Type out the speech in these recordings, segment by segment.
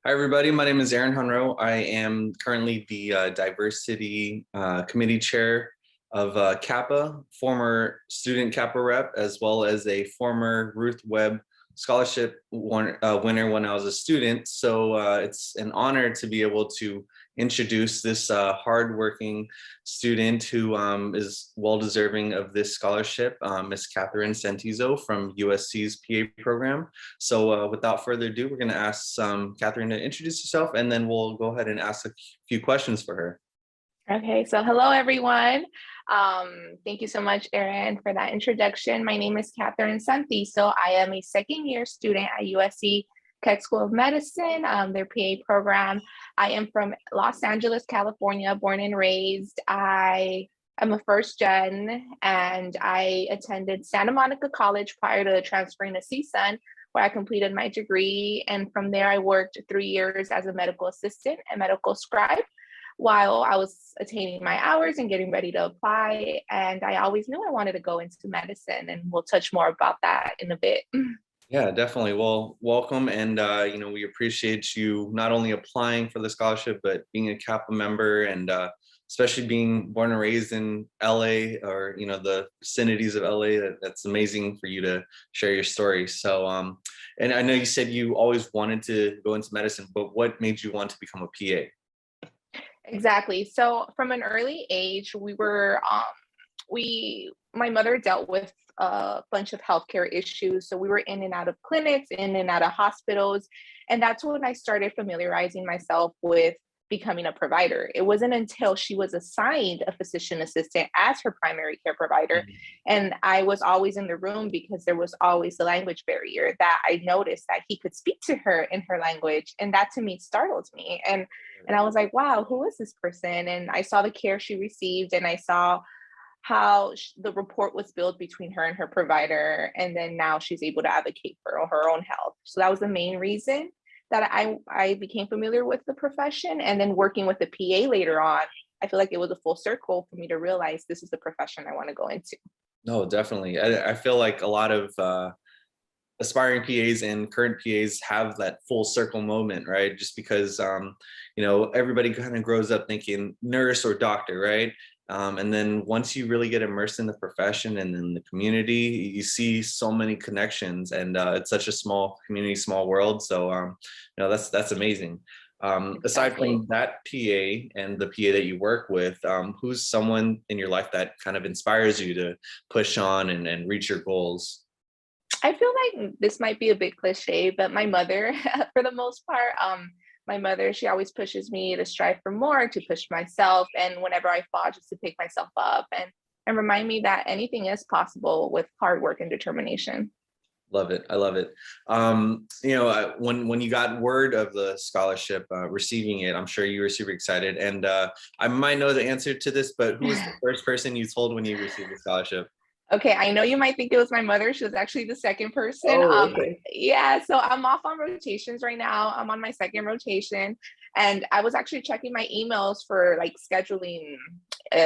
Hi, everybody. My name is Aaron Hunro. I am currently the diversity committee chair of Kappa, former student Kappa rep, as well as a former Ruth Webb scholarship winner when I was a student. So it's an honor to be able to introduce this hardworking student who is well deserving of this scholarship, Miss Catherine Santizo from USC's PA program. So without further ado, we're going to ask Catherine to introduce herself, and then we'll go ahead and ask a few questions for her. Okay, so hello everyone. Thank you so much, Erin, for that introduction. My name is Catherine Santizo. I am a second year student at USC Keck School of Medicine, their PA program. I am from Los Angeles, California, born and raised. I am a first gen, and I attended Santa Monica College prior to transferring to CSUN, where I completed my degree. And from there, I worked 3 years as a medical assistant and medical scribe while I was attaining my hours and getting ready to apply. And I always knew I wanted to go into medicine, and we'll touch more about that in a bit. Yeah, definitely. Well, welcome. And, we appreciate you not only applying for the scholarship, but being a Kappa member, and especially being born and raised in LA, or, the vicinities of LA. That's amazing for you to share your story. So, and I know you said you always wanted to go into medicine, but what made you want to become a PA? Exactly. So from an early age, my mother dealt with a bunch of healthcare issues. So we were in and out of clinics, in and out of hospitals. And that's when I started familiarizing myself with becoming a provider. It wasn't until she was assigned a physician assistant as her primary care provider. And I was always in the room because there was always the language barrier, that I noticed that he could speak to her in her language. And that to me startled me. And I was like, wow, who is this person? And I saw the care she received, and I saw how the rapport was built between her and her provider. And then now she's able to advocate for her own health. So that was the main reason that I became familiar with the profession. And then working with the PA later on, I feel like it was a full circle for me to realize this is the profession I want to go into. No, definitely. I feel like a lot of aspiring PAs and current PAs have that full circle moment, right? Just because, everybody kind of grows up thinking nurse or doctor, right? And then once you really get immersed in the profession and in the community, you see so many connections, and it's such a small community, small world. So, that's amazing. Aside from that PA and the PA that you work with, who's someone in your life that kind of inspires you to push on and reach your goals? I feel like this might be a bit cliche, but my mother, for the most part, my mother, she always pushes me to strive for more, to push myself, and whenever I fall, just to pick myself up and remind me that anything is possible with hard work and determination. Love it. I love it. When you got word of the scholarship, receiving it, I'm sure you were super excited. And I might know the answer to this, but who was the first person you told when you received the scholarship? Okay, I know you might think it was my mother. She was actually the second person. Oh, okay. Yeah, so I'm off on rotations right now. I'm on my second rotation, and I was actually checking my emails for like scheduling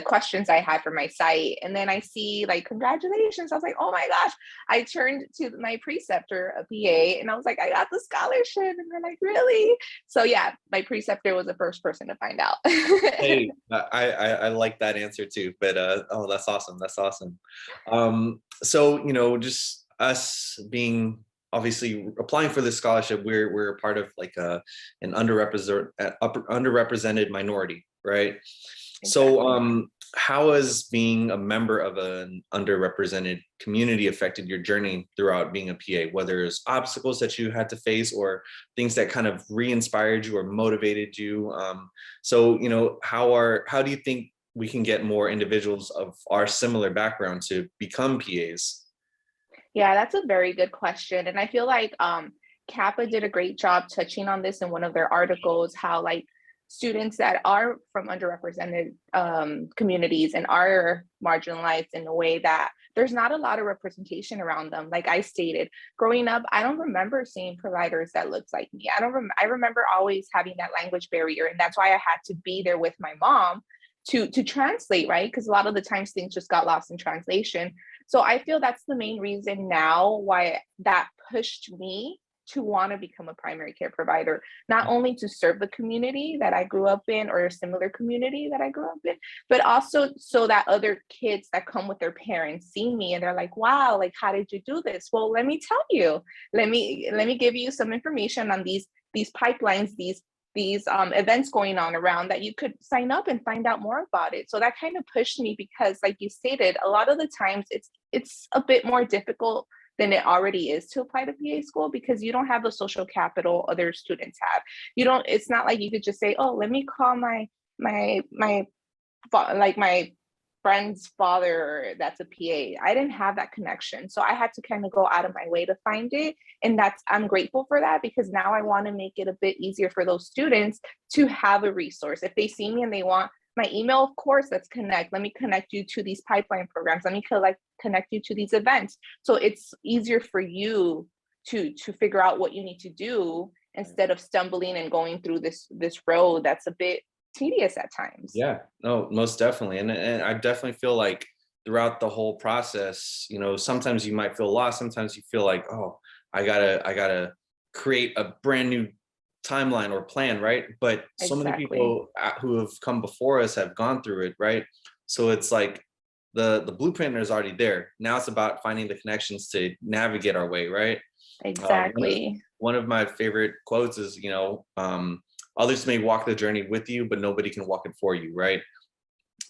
questions I had for my site, and then I see like congratulations. I was like, oh my gosh! I turned to my preceptor, a PA, and I was like, I got the scholarship, and they're like, really? So yeah, my preceptor was the first person to find out. Hey, I like that answer too. But oh, that's awesome. That's awesome. So just us being obviously applying for this scholarship, we're a part of like an underrepresented minority, right? Exactly. So how has being a member of an underrepresented community affected your journey throughout being a PA, whether it's obstacles that you had to face or things that kind of re-inspired you or motivated you? How do you think we can get more individuals of our similar background to become PAs? Yeah, that's a very good question. And I feel like Kappa did a great job touching on this in one of their articles, how like students that are from underrepresented communities and are marginalized in a way that there's not a lot of representation around them. Like I stated, growing up, I don't remember seeing providers that looked like me. I remember always having that language barrier, and that's why I had to be there with my mom to translate, right? Because a lot of the times things just got lost in translation. So I feel that's the main reason now why that pushed me to want to become a primary care provider, not only to serve the community that I grew up in or a similar community that I grew up in, but also so that other kids that come with their parents see me and they're like, wow, like, how did you do this? Well, let me tell you, let me give you some information on these pipelines, these events going on around that you could sign up and find out more about it. So that kind of pushed me because, like you stated, a lot of the times it's a bit more difficult than it already is to apply to PA school because you don't have the social capital other students have. You don't. It's not like you could just say, "Oh, let me call my friend's father that's a PA." I didn't have that connection. So I had to kind of go out of my way to find it. And I'm grateful for that because now I want to make it a bit easier for those students to have a resource. If they see me and they want my email, of course, let's connect. Let me connect you to these pipeline programs. Let me connect you to these events. So it's easier for you to figure out what you need to do instead of stumbling and going through this road that's a bit tedious at times. Yeah, no, most definitely. And I definitely feel like throughout the whole process, sometimes you might feel lost. Sometimes you feel like, oh, I gotta create a brand new timeline or plan, right? But so many Exactly. people who have come before us have gone through it, right? So it's like the blueprint is already there. Now it's about finding the connections to navigate our way, right? Exactly. One of my favorite quotes is, others may walk the journey with you, but nobody can walk it for you, right?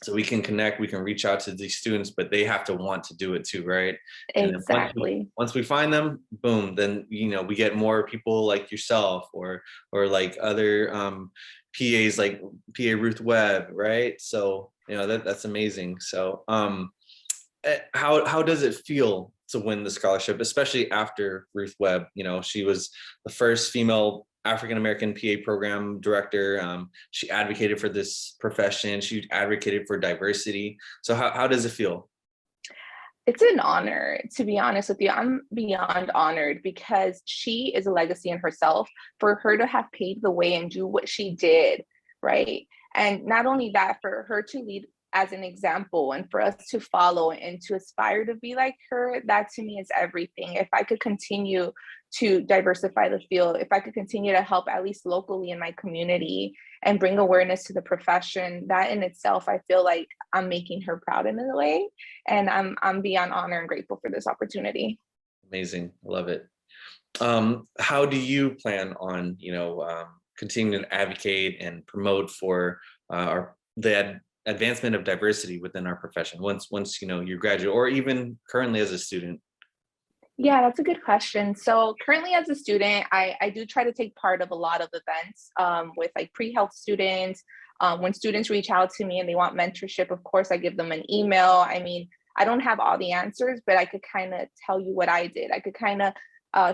So we can connect, we can reach out to these students, but they have to want to do it too, right? And then Exactly. once we find them, boom, then we get more people like yourself or like other PAs like PA Ruth Webb, right? So that's amazing. So how does it feel to win the scholarship, especially after Ruth Webb? She was the first female African American PA program director. She advocated for this profession. She advocated for diversity. So how does it feel? It's an honor, to be honest with you. I'm beyond honored because she is a legacy in herself. For her to have paved the way and do what she did, right? And not only that, for her to lead as an example and for us to follow and to aspire to be like her, that to me is everything. If I could continue to diversify the field, if I could continue to help at least locally in my community and bring awareness to the profession, that in itself, I feel like I'm making her proud in a way. And I'm beyond honor and grateful for this opportunity. Amazing. I love it. How do you plan on, continuing to advocate and promote for the advancement of diversity within our profession once you graduate or even currently as a student? Yeah, that's a good question. So currently as a student, I do try to take part of a lot of events with like pre-health students. When students reach out to me and they want mentorship, of course, I give them an email. I mean, I don't have all the answers, but I could kind of tell you what I did. I could kind of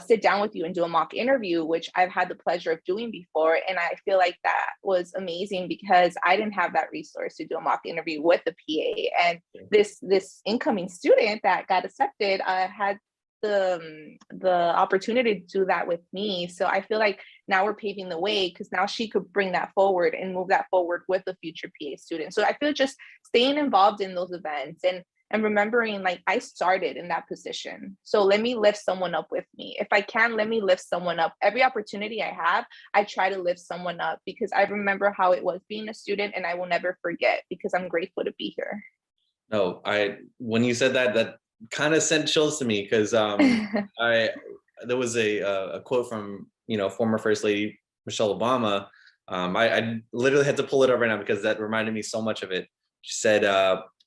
sit down with you and do a mock interview, which I've had the pleasure of doing before. And I feel like that was amazing because I didn't have that resource to do a mock interview with the PA. And this incoming student that got accepted had the opportunity to do that with me. So I feel like now we're paving the way because now she could bring that forward and move that forward with a future PA student. So I feel just staying involved in those events and remembering like I started in that position. So let me lift someone up with me. If I can, let me lift someone up. Every opportunity I have, I try to lift someone up because I remember how it was being a student and I will never forget because I'm grateful to be here. No, when you said that kind of sent chills to me because there was a quote from former First Lady Michelle Obama. I literally had to pull it up right now because that reminded me so much of it. She said,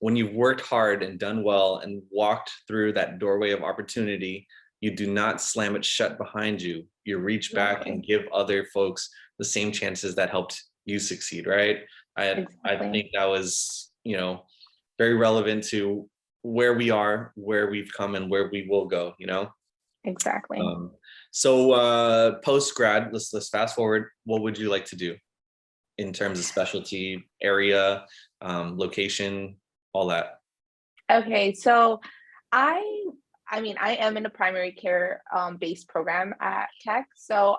when you've worked hard and done well and walked through that doorway of opportunity, you do not slam it shut behind you. You reach back and give other folks the same chances that helped you succeed, right? I think that was, very relevant to where we are, where we've come, and where we will go, Exactly. So post grad, let's fast forward. What would you like to do in terms of specialty, area, location, all that? Okay, so I mean, I am in a primary care based program at Keck. So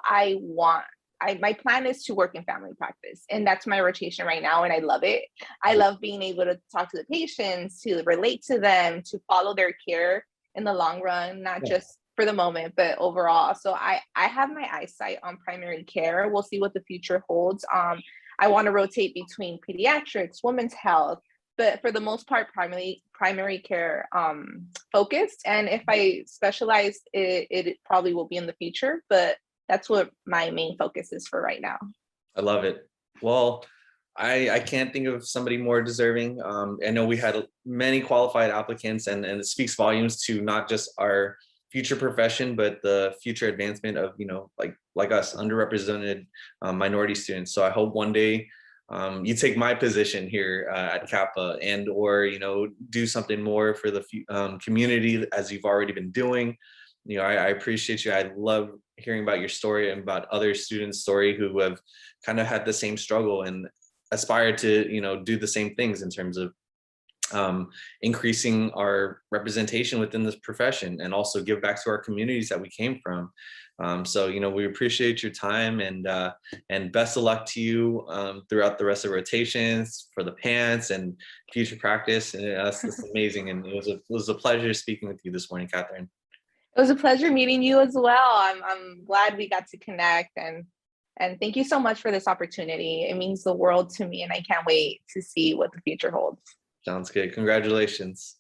my plan is to work in family practice, and that's my rotation right now, and I love it. I love being able to talk to the patients, to relate to them, to follow their care in the long run, not just for the moment, but overall. So I have my eyesight on primary care. We'll see what the future holds. I want to rotate between pediatrics, women's health, but for the most part, primary care focused. And if I specialize, it probably will be in the future, but that's what my main focus is for right now. I love it. Well, I can't think of somebody more deserving. I know we had many qualified applicants, and it speaks volumes to not just our future profession, but the future advancement of, like us, underrepresented minority students. So I hope one day you take my position here at Kappa, and or do something more for the community as you've already been doing. I appreciate you. I love hearing about your story and about other students' story who have kind of had the same struggle and aspire to do the same things in terms of increasing our representation within this profession, and also give back to our communities that we came from. So we appreciate your time, and best of luck to you throughout the rest of rotations, for the pants and future practice. And it's amazing, and it was a pleasure speaking with you this morning, Catherine. It was a pleasure meeting you as well. I'm glad we got to connect, and thank you so much for this opportunity. It means the world to me, and I can't wait to see what the future holds. Sounds good. Congratulations.